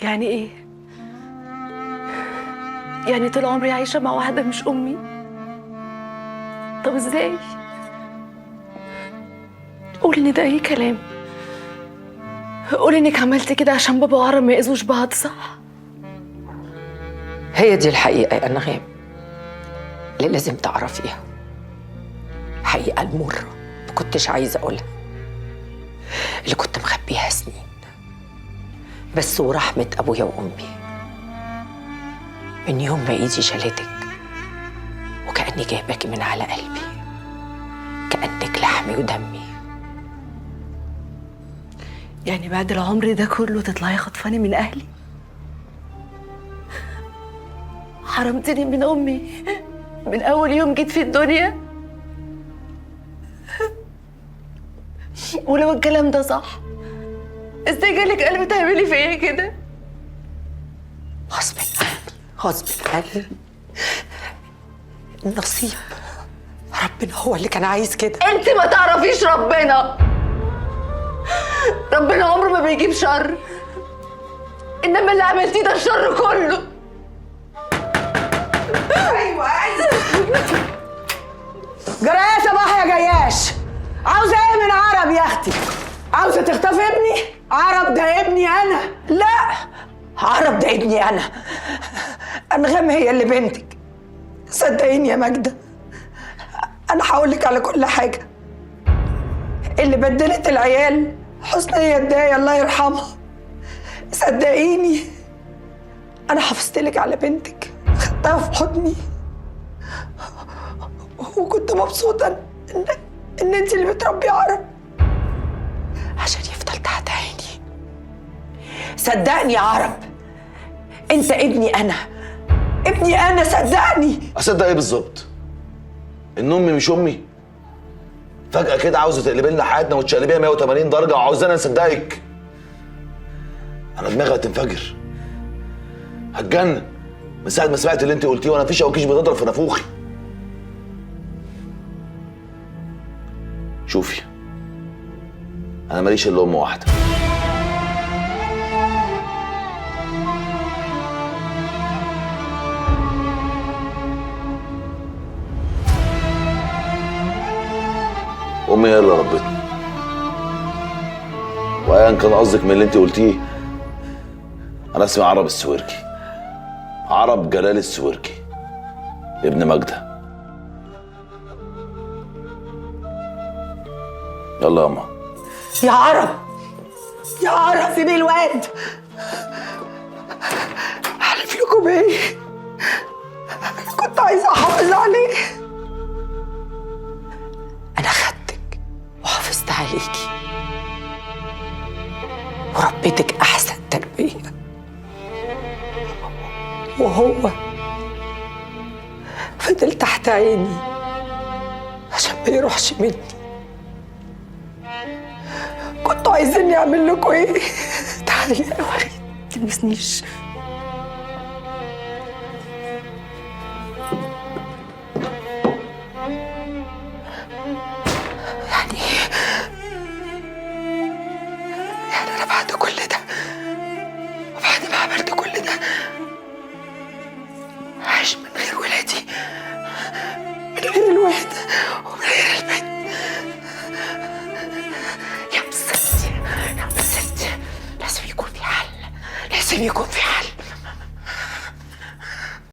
يعني ايه؟ يعني طول عمري عايشة مع واحدة مش أمي؟ طب ازاي؟ قولي ان ده أي كلام. قولي انك عملتي كده عشان بابا وعرب ما يأذوش بعض، صح؟ هي دي الحقيقة يا أنغام اللي لازم تعرفيها، حقيقة المرة ما كنتش عايزة أقولها، اللي كنت مخبيها سنين، بس ورحمة أبويا وأمي من يوم ما إيدي شالتك وكأني جايباكي من على قلبي، كأنك لحمي ودمي. يعني بعد العمر ده كله تطلعي خطفاني من أهلي؟ حرمتني من أمي من أول يوم جيت في الدنيا؟ ولو الكلام ده صح، ازاي جالك قلب تعملي فيا كده؟ غصب عني، غصب عني، النصيب، ربنا هو اللي كان عايز كده. انت ما تعرفيش ربنا. ربنا عمره ما بيجيب شر، انما اللي عملتيه ده الشر كله. ايوه جرى يا صباح يا جياش، عاوزه ايه من عرب يا اختي؟ عاوزه تخطفي ابني؟ عرب ده ابني انا. لا، عرب ده ابني أنا، أنغام هي اللي بنتك. صدقيني يا ماجدة، أنا هقولك على كل حاجة. اللي بدلت العيال حسنية الداية الله يرحمها. صدقيني أنا حافظتلك على بنتك، خدتها في حضني، وكنت مبسوطة إن أنت اللي بتربي عرب عشان يفضل تحت عيني. صدقني يا عرب، أنت ابني أنا، ابني أنا، صدقني. اصدق ايه بالظبط؟ ان امي مش امي؟ فجأة كده عاوزة تقلبي لنا حياتنا وتشقلبيها 180 درجة وعاوزانا نصدقك؟ أنا دماغي هتنفجر، هتجنن من ساعة ما سمعت اللي أنت قلتيه، وأنا مفيش أوكيش بتضرب في نافوخي. شوفي، أنا ماليش إلا أم واحدة. أمي هي اللي ربتني، وأيا كان قصدك من اللي أنت قلتيه، أنا اسمي عرب السويركي، عرب جلال السويركي، ابن ماجدة. يلا يا أما. يا عرب، يا عرب سيبي الواد. أحلف لكم إيه؟ كنت عايزة أحافظ عليه. أنا خدتك وحافظت عليكي وربيتك أحسن تربية، وهو فضل تحت عيني عشان ما يروحش مني. كنتوا عايزيني أعمل لكم إيه؟ تعالي يا وريد. تلمسنيش. يعني أنا بعد كل ده وبعد ما عملت كل ده عايش من غير ولادي، من غير الواد ومن غير البنت؟ يا مسكتي، يا مسكتي، لازم يكون في حل، لازم يكون في حل.